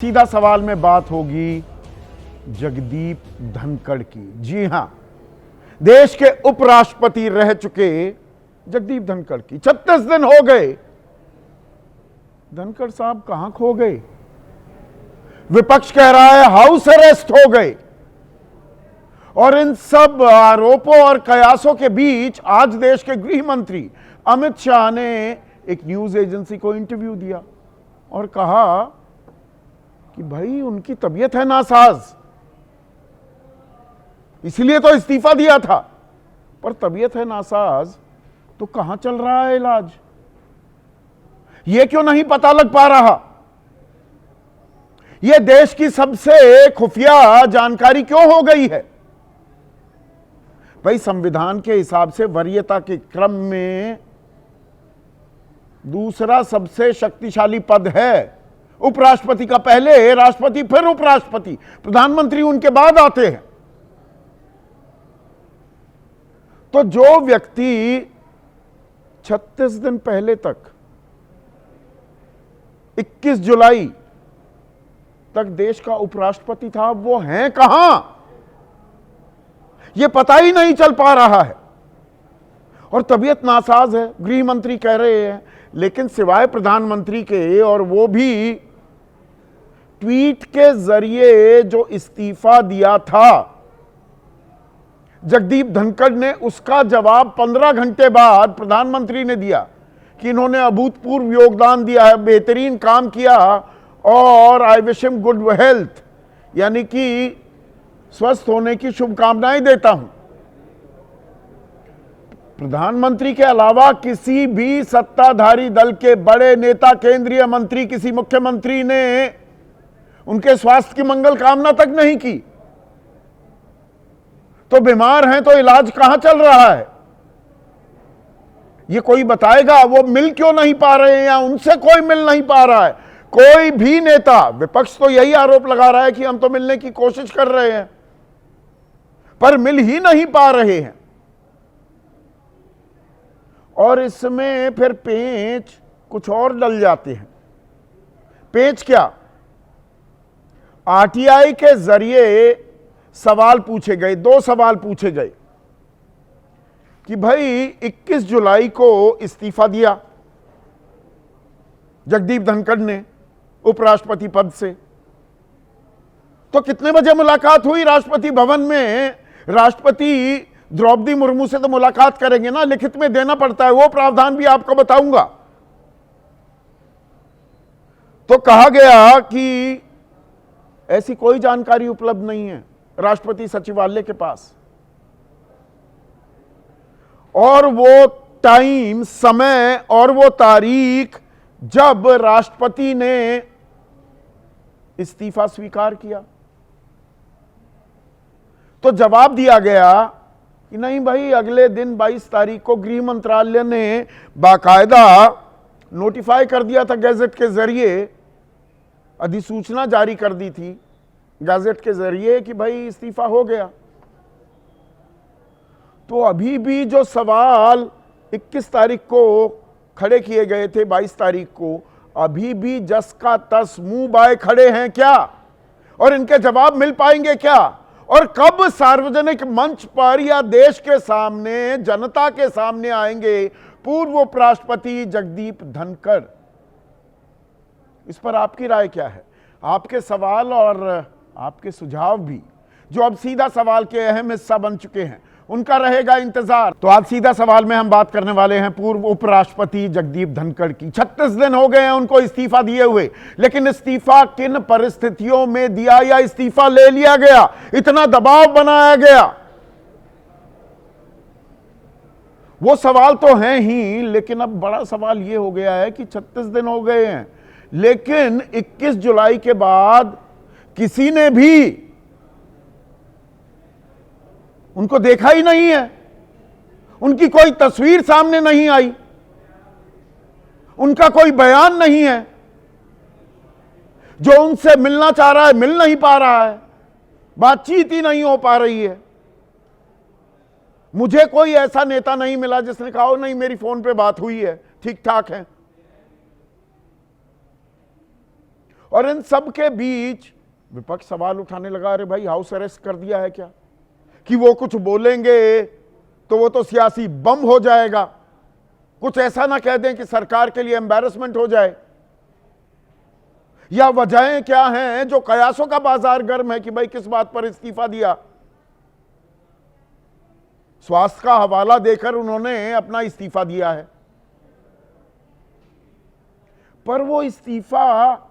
सीधा सवाल में बात होगी जगदीप धनखड़ की। जी हां, देश के उपराष्ट्रपति रह चुके जगदीप धनखड़ की 36 दिन हो गए। धनखड़ साहब कहां खो गए? विपक्ष कह रहा है हाउस अरेस्ट हो गए। और इन सब आरोपों और कयासों के बीच आज देश के गृह मंत्री अमित शाह ने एक न्यूज एजेंसी को इंटरव्यू दिया और कहा कि भाई उनकी तबीयत है नासाज, इसलिए तो इस्तीफा दिया था, पर तबीयत है नासाज तो कहां चल रहा है इलाज, यह क्यों नहीं पता लग पा रहा? यह देश की सबसे खुफिया जानकारी क्यों हो गई है? भाई संविधान के हिसाब से वरीयता के क्रम में दूसरा सबसे शक्तिशाली पद है उपराष्ट्रपति का, पहले राष्ट्रपति फिर उपराष्ट्रपति, प्रधानमंत्री उनके बाद आते हैं। तो जो व्यक्ति 36 दिन पहले तक 21 जुलाई तक देश का उपराष्ट्रपति था, वो है कहां? यह पता ही नहीं चल पा रहा है। और तबीयत नासाज है, गृह मंत्री कह रहे हैं, लेकिन सिवाय प्रधानमंत्री के, और वो भी ट्वीट के जरिए जो इस्तीफा दिया था जगदीप धनखड़ ने, उसका जवाब 15 घंटे बाद प्रधानमंत्री ने दिया कि इन्होंने अभूतपूर्व योगदान दिया है, बेहतरीन काम किया और I wish him good health, यानी कि स्वस्थ होने की शुभकामनाएं देता हूं। प्रधानमंत्री के अलावा किसी भी सत्ताधारी दल के बड़े नेता, केंद्रीय मंत्री, किसी मुख्यमंत्री ने उनके स्वास्थ्य की मंगल कामना तक नहीं की। तो बीमार हैं तो इलाज कहां चल रहा है? ये कोई बताएगा? वो मिल क्यों नहीं पा रहे हैं या उनसे कोई मिल नहीं पा रहा है? कोई भी नेता, विपक्ष तो यही आरोप लगा रहा है कि हम तो मिलने की कोशिश कर रहे हैं, पर मिल ही नहीं पा रहे हैं। और इसमें फिर पेंच कुछ और डल जाते हैं। पेंच क्या? आरटीआई के जरिए सवाल पूछे गए, 2 सवाल पूछे गए कि भाई 21 जुलाई को इस्तीफा दिया जगदीप धनखड़ ने उपराष्ट्रपति पद से, तो कितने बजे मुलाकात हुई राष्ट्रपति भवन में? राष्ट्रपति द्रौपदी मुर्मू से तो मुलाकात करेंगे ना, लिखित में देना पड़ता है, वो प्रावधान भी आपको बताऊंगा। तो कहा गया कि ऐसी कोई जानकारी उपलब्ध नहीं है राष्ट्रपति सचिवालय के पास, और वो टाइम, समय और वो तारीख जब राष्ट्रपति ने इस्तीफा स्वीकार किया, तो जवाब दिया गया कि नहीं भाई, अगले दिन 22 तारीख को गृह मंत्रालय ने बाकायदा नोटिफाई कर दिया था, गैजेट के जरिए अधिसूचना जारी कर दी थी गैजेट के जरिए कि भाई इस्तीफा हो गया। तो अभी भी जो सवाल 21 तारीख को खड़े किए गए थे, 22 तारीख को, अभी भी जस का तस मुंह बाए खड़े हैं क्या? और इनके जवाब मिल पाएंगे क्या? और कब सार्वजनिक मंच पर या देश के सामने, जनता के सामने आएंगे पूर्व उपराष्ट्रपति जगदीप धनखड़? इस पर आपकी राय क्या है? आपके सवाल और आपके सुझाव भी, जो अब सीधा सवाल के अहम हिस्सा बन चुके हैं, उनका रहेगा इंतजार। तो आज सीधा सवाल में हम बात करने वाले हैं पूर्व उपराष्ट्रपति जगदीप धनखड़ की। 36 दिन हो गए हैं उनको इस्तीफा दिए हुए, लेकिन इस्तीफा किन परिस्थितियों में दिया या इस्तीफा ले लिया गया, इतना दबाव बनाया गया, वो सवाल तो हैं ही। लेकिन अब बड़ा सवाल ये हो गया है कि 36 दिन हो गए हैं, लेकिन 21 जुलाई के बाद किसी ने भी उनको देखा ही नहीं है, उनकी कोई तस्वीर सामने नहीं आई, उनका कोई बयान नहीं है, जो उनसे मिलना चाह रहा है मिल नहीं पा रहा है, बातचीत ही नहीं हो पा रही है। मुझे कोई ऐसा नेता नहीं मिला जिसने कहा नहीं मेरी फोन पे बात हुई है, ठीक ठाक है। और इन सब के बीच विपक्ष सवाल उठाने लगा, अरे भाई हाउस अरेस्ट कर दिया है क्या, कि वो कुछ बोलेंगे तो वो तो सियासी बम हो जाएगा, कुछ ऐसा ना कह दें कि सरकार के लिए एम्बैरेसमेंट हो जाए। या वजहें क्या हैं जो कयासों का बाजार गर्म है कि भाई किस बात पर इस्तीफा दिया। स्वास्थ्य का हवाला देकर उन्होंने अपना इस्तीफा दिया है, पर वो इस्तीफा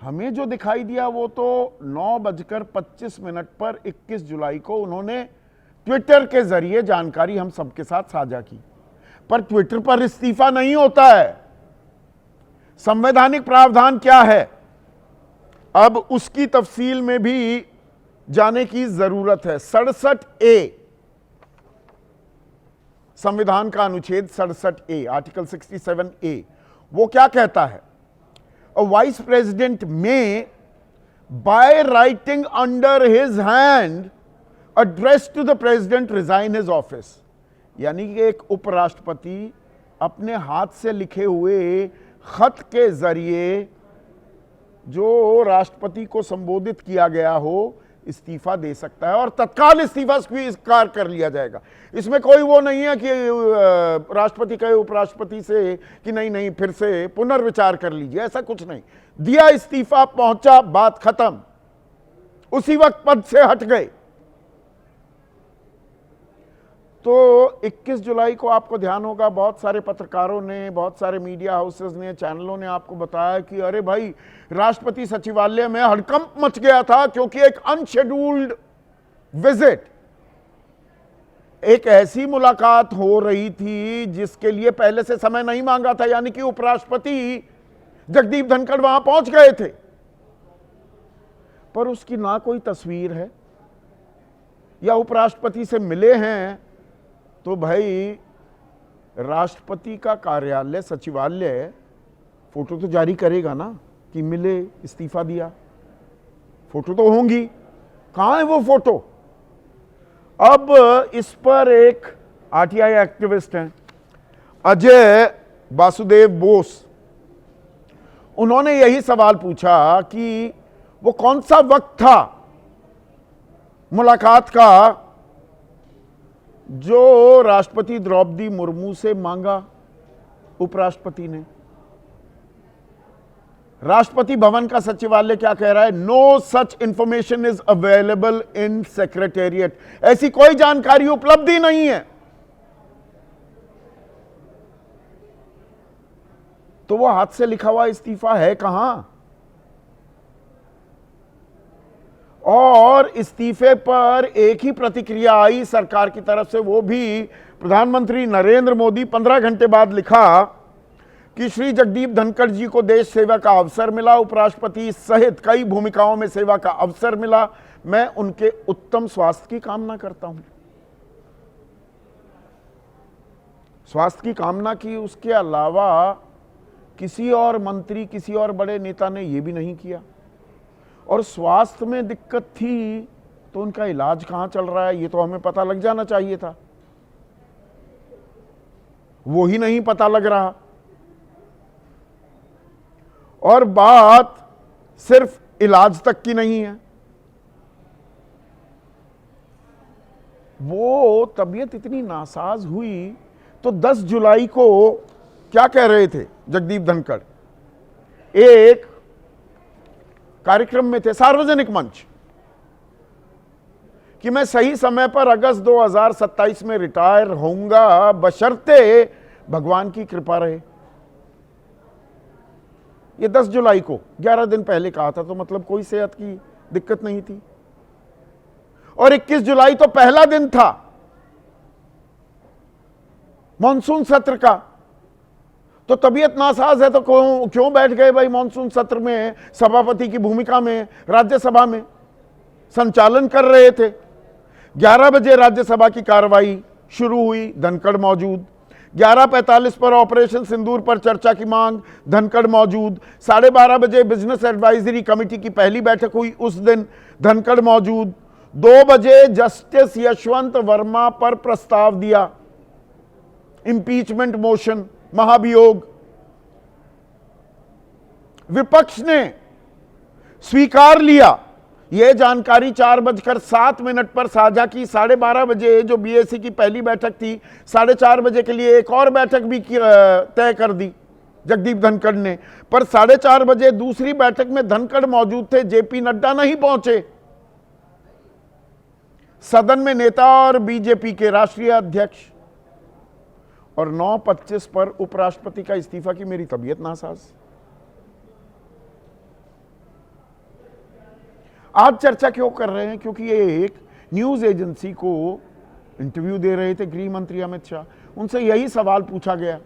हमें जो दिखाई दिया वो तो 9:25 पर 21 जुलाई को उन्होंने ट्विटर के जरिए जानकारी हम सबके साथ साझा की। पर ट्विटर पर इस्तीफा नहीं होता है। संवैधानिक प्रावधान क्या है, अब उसकी तफसील में भी जाने की जरूरत है। 67A, संविधान का अनुच्छेद 67A, आर्टिकल 67A, वो क्या कहता है? A vice president may, by writing under his hand, address to the president, resign his office। यानी कि एक उपराष्ट्रपति अपने हाथ से लिखे हुए खत के जरिए जो राष्ट्रपति को संबोधित किया गया हो इस्तीफा दे सकता है, और तत्काल इस्तीफा स्वीकार कर लिया जाएगा। इसमें कोई वो नहीं है कि राष्ट्रपति कहे उपराष्ट्रपति से कि नहीं नहीं फिर से पुनर्विचार कर लीजिए, ऐसा कुछ नहीं। दिया इस्तीफा, पहुंचा, बात खत्म, उसी वक्त पद से हट गए। तो 21 जुलाई को आपको ध्यान होगा बहुत सारे पत्रकारों ने, बहुत सारे मीडिया हाउसेस ने, चैनलों ने आपको बताया कि अरे भाई राष्ट्रपति सचिवालय में हड़कंप मच गया था, क्योंकि एक अनशेड्यूल्ड विजिट, एक ऐसी मुलाकात हो रही थी जिसके लिए पहले से समय नहीं मांगा था। यानी कि उपराष्ट्रपति जगदीप धनखड़ वहां पहुंच गए थे, पर उसकी ना कोई तस्वीर है या उपराष्ट्रपति से मिले हैं। तो भाई राष्ट्रपति का कार्यालय, सचिवालय फोटो तो जारी करेगा ना कि मिले, इस्तीफा दिया, फोटो तो होंगी। कहां है वो फोटो? अब इस पर एक आरटीआई एक्टिविस्ट हैं अजय वासुदेव बोस, उन्होंने यही सवाल पूछा कि वो कौन सा वक्त था मुलाकात का जो राष्ट्रपति द्रौपदी मुर्मू से मांगा उपराष्ट्रपति ने। राष्ट्रपति भवन का सचिवालय क्या कह रहा है? No such information is available in secretariat. ऐसी कोई जानकारी उपलब्ध ही नहीं है। तो वो हाथ से लिखा हुआ इस्तीफा है कहां? और इस्तीफे पर एक ही प्रतिक्रिया आई सरकार की तरफ से, वो भी प्रधानमंत्री नरेंद्र मोदी 15 घंटे बाद लिखा कि श्री जगदीप धनखड़ जी को देश सेवा का अवसर मिला, उपराष्ट्रपति सहित कई भूमिकाओं में सेवा का अवसर मिला, मैं उनके उत्तम स्वास्थ्य की कामना करता हूं। स्वास्थ्य की कामना की, उसके अलावा किसी और मंत्री, किसी और बड़े नेता ने यह भी नहीं किया। और स्वास्थ्य में दिक्कत थी तो उनका इलाज कहां चल रहा है ये तो हमें पता लग जाना चाहिए था, वो ही नहीं पता लग रहा। और बात सिर्फ इलाज तक की नहीं है, वो तबीयत इतनी नासाज हुई तो 10 जुलाई को क्या कह रहे थे जगदीप धनखड़? एक कार्यक्रम में थे, सार्वजनिक मंच, कि मैं सही समय पर अगस्त 2027 में रिटायर होऊंगा, बशर्ते भगवान की कृपा रहे। ये 10 जुलाई को 11 दिन पहले कहा था, तो मतलब कोई सेहत की दिक्कत नहीं थी। और 21 जुलाई तो पहला दिन था मॉनसून सत्र का, तो तबीयत नासाज है तो क्यों बैठ गए भाई मॉनसून सत्र में, सभापति की भूमिका में, राज्यसभा में संचालन कर रहे थे। 11 बजे राज्यसभा की कार्रवाई शुरू हुई, धनखड़ मौजूद। 11:45 पर ऑपरेशन सिंदूर पर चर्चा की मांग, धनखड़ मौजूद। 12:30 बजे बिजनेस एडवाइजरी कमेटी की पहली बैठक हुई, उस दिन धनखड़ मौजूद। 2 बजे जस्टिस यशवंत वर्मा पर प्रस्ताव दिया, इंपीचमेंट मोशन, महाभियोग। विपक्ष ने स्वीकार लिया। यह जानकारी 4:07 पर साझा की। 12:30 बजे जो बीएसी की पहली बैठक थी, 4:30 बजे के लिए एक और बैठक भी तय कर दी जगदीप धनखड़ ने। पर 4:30 बजे दूसरी बैठक में धनखड़ मौजूद थे, जेपी नड्डा नहीं पहुंचे। सदन में नेता और बीजेपी के राष्ट्रीय अध्यक्ष। और 9:25 पर उपराष्ट्रपति का इस्तीफा की मेरी तबीयत नासाज। आज चर्चा क्यों कर रहे हैं? क्योंकि ये एक न्यूज एजेंसी को इंटरव्यू दे रहे थे गृह मंत्री अमित शाह, उनसे यही सवाल पूछा गया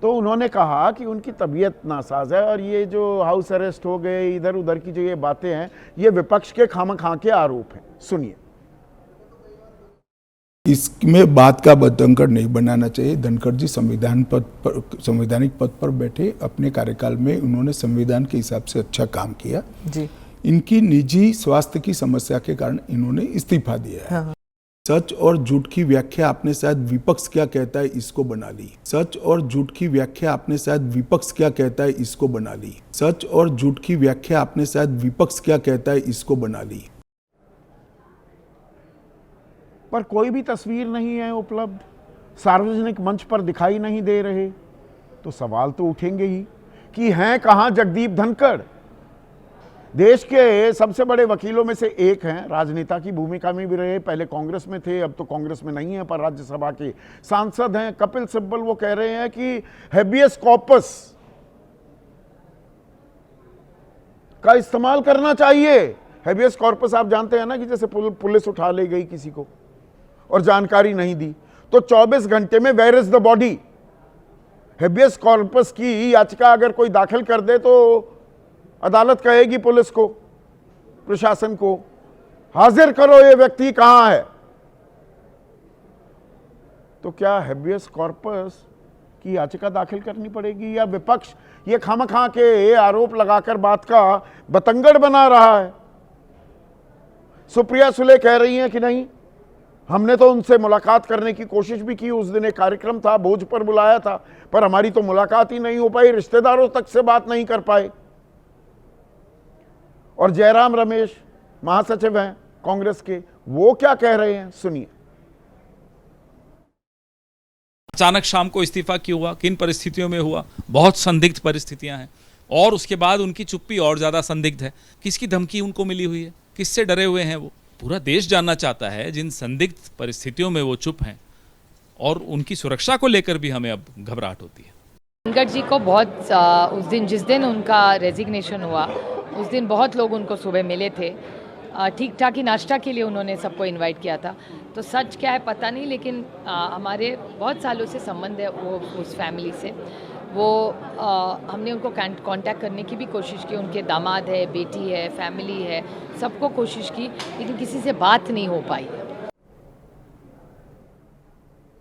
तो उन्होंने कहा कि उनकी तबीयत नासाज है और ये जो हाउस अरेस्ट हो गए, इधर उधर की जो ये बातें हैं, ये विपक्ष के खामखा के आरोप हैं। सुनिए। इसमें बात का बतंगड़ नहीं बनाना चाहिए। धनखड़ जी संवैधानिक पद पर बैठे, अपने कार्यकाल में उन्होंने संविधान के हिसाब से अच्छा काम किया जी। इनकी निजी स्वास्थ्य की समस्या के कारण इन्होंने इस्तीफा दिया है। हाँ। सच और झूठ की व्याख्या आपने शायद विपक्ष क्या कहता है इसको बना ली। सच और झूठ की व्याख्या आपने शायद विपक्ष क्या कहता है इसको बना ली। सच और झूठ की व्याख्या आपने शायद विपक्ष क्या कहता है इसको बना ली। पर कोई भी तस्वीर नहीं है उपलब्ध, सार्वजनिक मंच पर दिखाई नहीं दे रहे, तो सवाल तो उठेंगे ही कि हैं कहां जगदीप धनखड़। देश के सबसे बड़े वकीलों में से एक हैं, राजनेता की भूमिका में भी रहे, पहले कांग्रेस में थे, अब तो कांग्रेस में नहीं है, पर राज्यसभा के सांसद हैं। कपिल सिब्बल वो कह रहे हैं कि हेबियस कॉर्पस का इस्तेमाल करना चाहिए। हेबियस कॉर्पस आप जानते हैं ना, कि जैसे पुलिस उठा ले गई किसी को और जानकारी नहीं दी तो 24 घंटे में where is the body. Habeas corpus की याचिका अगर कोई दाखिल कर दे तो अदालत कहेगी पुलिस को, प्रशासन को, हाजिर करो ये व्यक्ति कहां है। तो क्या हेबियस कॉर्पस की याचिका दाखिल करनी पड़ेगी, या विपक्ष ये खामखा के आरोप लगाकर बात का बतंगड़ बना रहा है? सुप्रिया सुले कह रही हैं कि नहीं, हमने तो उनसे मुलाकात करने की कोशिश भी की, उस दिन एक कार्यक्रम था, भोज पर बुलाया था, पर हमारी तो मुलाकात ही नहीं हो पाई, रिश्तेदारों तक से बात नहीं कर पाए। और जयराम रमेश महासचिव हैं कांग्रेस के, वो क्या कह रहे हैं, सुनिए। अचानक शाम को इस्तीफा क्यों हुआ, किन परिस्थितियों में हुआ? बहुत संदिग्ध परिस्थितियां हैं। और उसके बाद उनकी चुप्पी और ज्यादा संदिग्ध है। किसकी धमकी उनको मिली हुई है, किससे डरे हुए हैं वो? पूरा देश जानना चाहता है जिन संदिग्ध परिस्थितियों में वो चुप हैं, और उनकी सुरक्षा को लेकर भी हमें अब घबराहट होती है। धनखड़ जी को बहुत उस दिन, जिस दिन उनका रेजिग्नेशन हुआ, उस दिन बहुत लोग उनको सुबह मिले थे। ठीक ठाक ही नाश्ता के लिए उन्होंने सबको इनवाइट किया था। तो सच क्या है पता नहीं, लेकिन हमारे बहुत सालों से संबंध है वो उस फैमिली से। वो हमने उनको कांटेक्ट करने की भी कोशिश की, उनके दामाद है, बेटी है, फैमिली है, सबको कोशिश की, लेकिन किसी से बात नहीं हो पाई।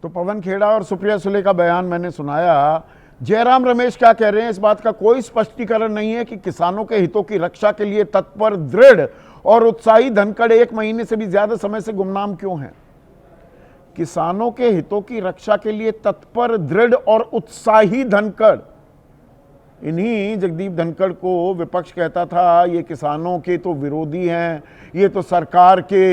तो पवन खेड़ा और सुप्रिया सुले का बयान मैंने सुनाया। जयराम रमेश क्या कह रहे हैं, इस बात का कोई स्पष्टीकरण नहीं है कि किसानों के हितों की रक्षा के लिए तत्पर, दृढ़ और उत्साही धनखड़ 1 महीने से भी ज्यादा समय से गुमनाम क्यों हैं। किसानों के हितों की रक्षा के लिए तत्पर, दृढ़ और उत्साही धनखड़, इन्हीं जगदीप धनखड़ को विपक्ष कहता था ये किसानों के तो विरोधी हैं, ये तो सरकार के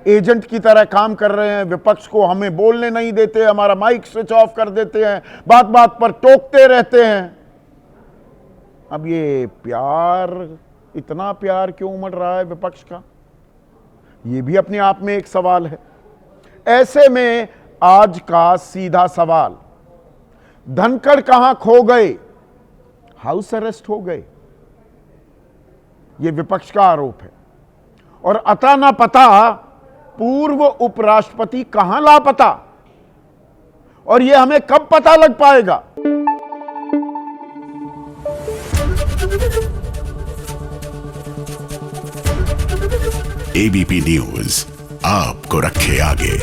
एजेंट की तरह काम कर रहे हैं, विपक्ष को हमें बोलने नहीं देते, हमारा माइक स्विच ऑफ कर देते हैं, बात बात पर टोकते रहते हैं। अब ये प्यार, इतना प्यार क्यों उमड़ रहा है विपक्ष का, ये भी अपने आप में एक सवाल है। ऐसे में आज का सीधा सवाल, धनखड़ कहां खो गए? हाउस अरेस्ट हो गए, ये विपक्ष का आरोप है। और अता ना पता पूर्व उपराष्ट्रपति कहां लापता, और यह हमें कब पता लग पाएगा? एबीपी न्यूज आपको रखे आगे।